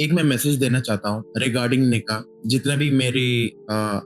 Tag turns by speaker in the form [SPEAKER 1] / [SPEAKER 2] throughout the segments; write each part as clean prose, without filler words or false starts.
[SPEAKER 1] एक मैं मैसेज देना चाहता हूँ रिगार्डिंग निकाह। जितना भी मेरी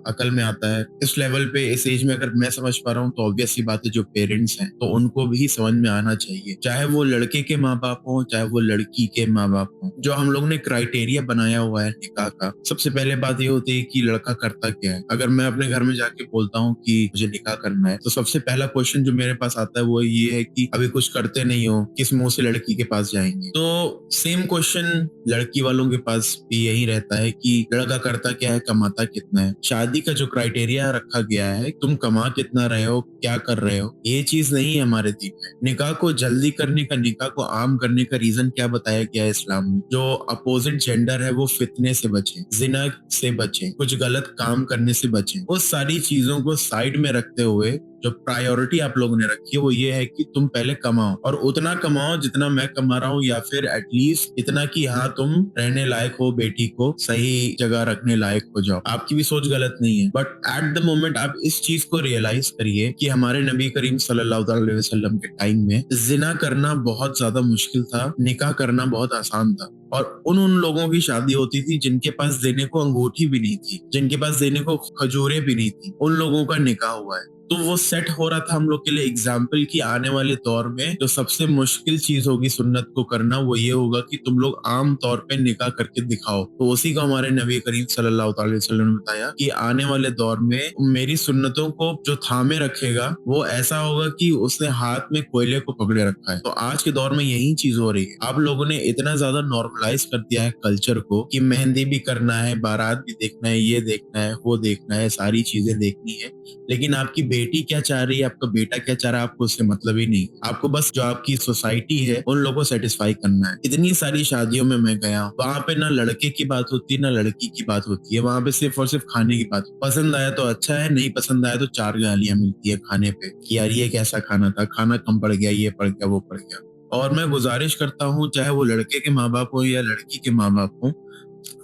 [SPEAKER 1] अकल में आता है, इस लेवल पे इस एज में अगर मैं समझ पा रहा हूँ तो ऑब्वियस सी बात है, जो पेरेंट्स हैं तो उनको भी समझ में आना चाहिए, चाहे वो लड़के के माँ बाप हो चाहे वो लड़की के माँ बाप हो। जो हम लोग ने क्राइटेरिया बनाया हुआ है निकाह का, सबसे पहले बात ये होती है कि लड़का करता क्या है। अगर मैं अपने घर में जाके बोलता हूँ कि मुझे निकाह करना है, तो सबसे पहला क्वेश्चन जो मेरे पास आता है वो ये है कि अभी कुछ करते नहीं हो, किस मुंह से लड़की के पास जाएंगे। तो सेम क्वेश्चन लड़की वालों के पास भी यही रहता है कि लड़का करता क्या है, कमाता कितना है। शादी का जो क्राइटेरिया रखा गया है, तुम कमा कितना रहे हो, क्या कर रहे हो, ये चीज नहीं है हमारे दीन में। निकाह को जल्दी करने का, निकाह को आम करने का रीजन क्या बताया गया है इस्लाम में? जो अपोजिट जेंडर है वो फितने से बचे, जिना से बचे, कुछ गलत काम करने से बचे। उस सारी चीजों को साइड में रखते हुए जो प्रायोरिटी आप लोगों ने रखी है वो ये है कि तुम पहले कमाओ, और उतना कमाओ जितना मैं कमा रहा हूँ, या फिर एटलीस्ट इतना कि हाँ तुम रहने लायक हो, बेटी को सही जगह रखने लायक हो जाओ। आपकी भी सोच गलत नहीं है, बट एट द मोमेंट आप इस चीज को रियलाइज करिए कि हमारे नबी करीम सल्लल्लाहु अलैहि वसल्लम के टाइम में जिना करना बहुत ज्यादा मुश्किल था, निकाह करना बहुत आसान था। और उन लोगों की शादी होती थी जिनके पास देने को अंगूठी भी नहीं थी, जिनके पास देने को खजूरें भी नहीं थी, उन लोगों का निकाह हुआ है। तो वो सेट हो रहा था हम लोग के लिए एग्जाम्पल की आने वाले दौर में जो सबसे मुश्किल चीज होगी सुन्नत को करना, वो ये होगा कि तुम लोग आम तौर पे निकाह करके दिखाओ। तो उसी को हमारे नबी करीम सल्लल्लाहु अलैहि वसल्लम ने बताया कि आने वाले दौर में मेरी सुन्नतों को जो थामे रखेगा वो ऐसा होगा कि उसने हाथ में कोयले को पकड़े रखा है। तो आज के दौर में यही चीज हो रही है। आप लोगों ने इतना ज्यादा नॉर्मलाइज कर दिया है कल्चर को कि मेहंदी भी करना है, बारात भी देखना है, ये देखना है, वो देखना है, सारी चीजें देखनी है, लेकिन आपकी बेटी क्या चाह रही है, आपका बेटा क्या चाह रहा है, आपको उससे मतलब ही नहीं। आपको बस जो आपकी सोसाइटी है उन लोगों को सेटिस्फाई करना है। इतनी सारी शादियों में मैं गया, वहां पे ना लड़के की बात होती है ना लड़की की बात होती है, वहां पे सिर्फ और सिर्फ खाने की बात। पसंद आया तो अच्छा है, नहीं पसंद आया तो चार गालियां मिलती है खाने पे कि यार ये कैसा खाना था, खाना कम पड़ गया, ये पड़ गया, वो पड़ गया। और मैं गुजारिश करता हूँ, चाहे वो लड़के के माँ बाप हो या लड़की के माँ बाप हो,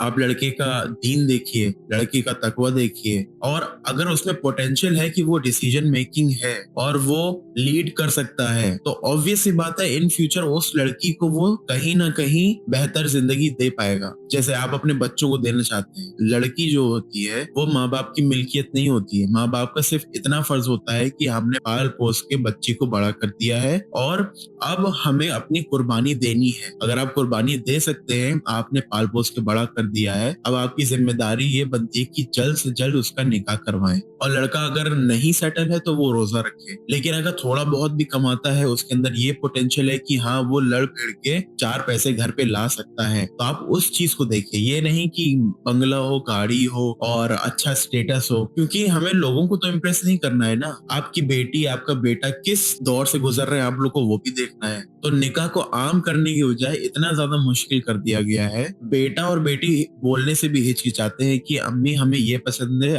[SPEAKER 1] आप लड़के का दीन देखिए, लड़की का तकवा देखिए, और अगर उसमें पोटेंशियल है कि वो डिसीजन मेकिंग है और वो लीड कर सकता है, तो ऑब्वियस सी बात है इन फ्यूचर उस लड़की को वो कहीं ना कहीं बेहतर जिंदगी दे पाएगा, जैसे आप अपने बच्चों को देना चाहते हैं। लड़की जो होती है वो माँ बाप की मिल्कियत नहीं होती है। माँ बाप का सिर्फ इतना फर्ज होता है कि हमने पाल पोस के बच्ची को बड़ा कर दिया है और अब हमें अपनी कुर्बानी देनी है। अगर आप कुर्बानी दे सकते हैं, आपने पाल पोस के बड़ा कर दिया है, अब आपकी जिम्मेदारी ये बनती है कि जल्द से जल्द उसका निकाह करवाएं। और लड़का अगर नहीं सेटल है तो वो रोजा रखे, लेकिन अगर थोड़ा बहुत भी कमाता है, उसके अंदर ये पोटेंशियल है कि हाँ वो लड़ भिड़ के चार पैसे घर पे ला सकता है, तो आप उस चीज को देखिए। ये नहीं कि बंगला हो, गाड़ी हो और अच्छा स्टेटस हो, क्योंकि हमें लोगों को तो इम्प्रेस नहीं करना है ना। आपकी बेटी, आपका बेटा किस दौर से गुजर रहे हैं, आप लोग को वो भी देखना है। तो निकाह को आम करने की बजाय इतना ज्यादा मुश्किल कर दिया गया है। बेटा और बेटी बोलने से भी हिचकिचाते हैं कि अम्मी हमें ये पसंद है,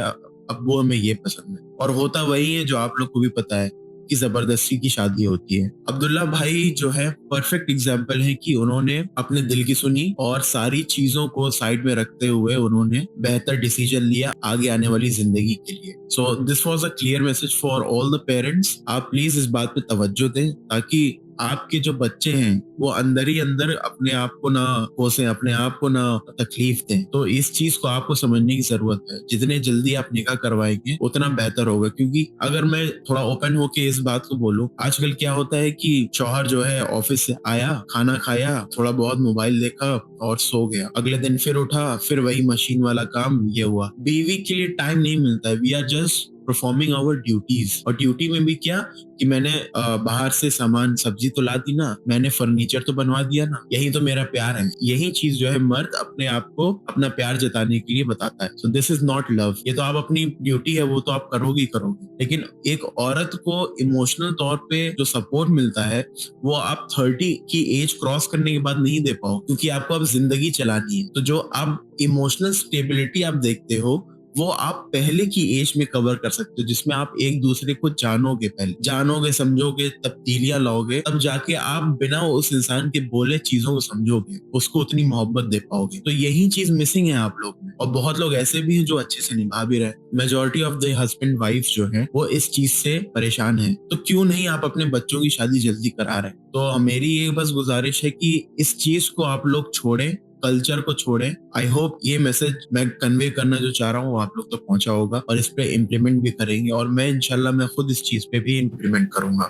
[SPEAKER 1] अब्बू हमें ये पसंद है, और होता वही है जो आप लोग को भी पता है कि जबरदस्ती की शादी होती है। अब्दुल्ला भाई जो है परफेक्ट एग्जाम्पल है कि उन्होंने अपने दिल की सुनी और सारी चीजों को साइड में रखते हुए उन्होंने बेहतर डिसीजन लिया आगे आने वाली जिंदगी के लिए। So this was a clear message for all the parents. आप प्लीज इस बात पे तवज्जो दें ताकि आपके जो बच्चे हैं वो अंदर ही अंदर अपने आप को ना कोसें, अपने आप को ना तकलीफ दें। तो इस चीज को आपको समझने की जरूरत है। जितने जल्दी आप निकाह करवाएंगे उतना बेहतर होगा, क्योंकि अगर मैं थोड़ा ओपन होके इस बात को बोलूं, आजकल क्या होता है कि शौहर जो है ऑफिस से आया, खाना खाया, थोड़ा बहुत मोबाइल देखा और सो गया, अगले दिन फिर उठा, फिर वही मशीन वाला काम, ये हुआ। बीवी के लिए टाइम नहीं मिलता है। We are just performing our duties. और ड्यूटी में भी क्या कि मैंने बाहर से सामान, सब्जी तो ला दी ना, मैंने फर्नीचर तो बनवा दिया ना, यही तो मेरा प्यार है। यही चीज जो है मर्द अपने आप को अपना प्यार जताने के लिए बताता है। So this is not love. ये तो आप अपनी ड्यूटी है वो तो आप करोगे ही करोगे, लेकिन एक औरत को इमोशनल तौर पे जो सपोर्ट मिलता है वो आप 30 की एज क्रॉस करने के बाद नहीं दे पाओ, क्योंकि आपको अब जिंदगी चलानी है। तो जो आप इमोशनल स्टेबिलिटी आप देखते हो वो आप पहले की एज में कवर कर सकते हो, जिसमें आप एक दूसरे को जानोगे, पहले जानोगे, समझोगे, तब्दीलियां लाओगे, तब जाके आप बिना उस इंसान के बोले चीजों को समझोगे, उसको उतनी मोहब्बत दे पाओगे। तो यही चीज मिसिंग है आप लोग में। और बहुत लोग ऐसे भी हैं जो अच्छे से निभा भी रहे। Majority of the husband wife जो है वो इस चीज से परेशान है। तो क्यों नहीं आप अपने बच्चों की शादी जल्दी करा रहे हैं? तो मेरी ये बस गुजारिश है कि इस चीज को आप लोग छोड़ें, कल्चर को छोड़ें। आई होप ये मैसेज मैं कन्वे करना जो चाह रहा हूँ वो आप लोग तक पहुंचा होगा और इस पे इम्प्लीमेंट भी करेंगे, और मैं इंशाल्लाह मैं खुद इस चीज पे भी इम्प्लीमेंट करूंगा।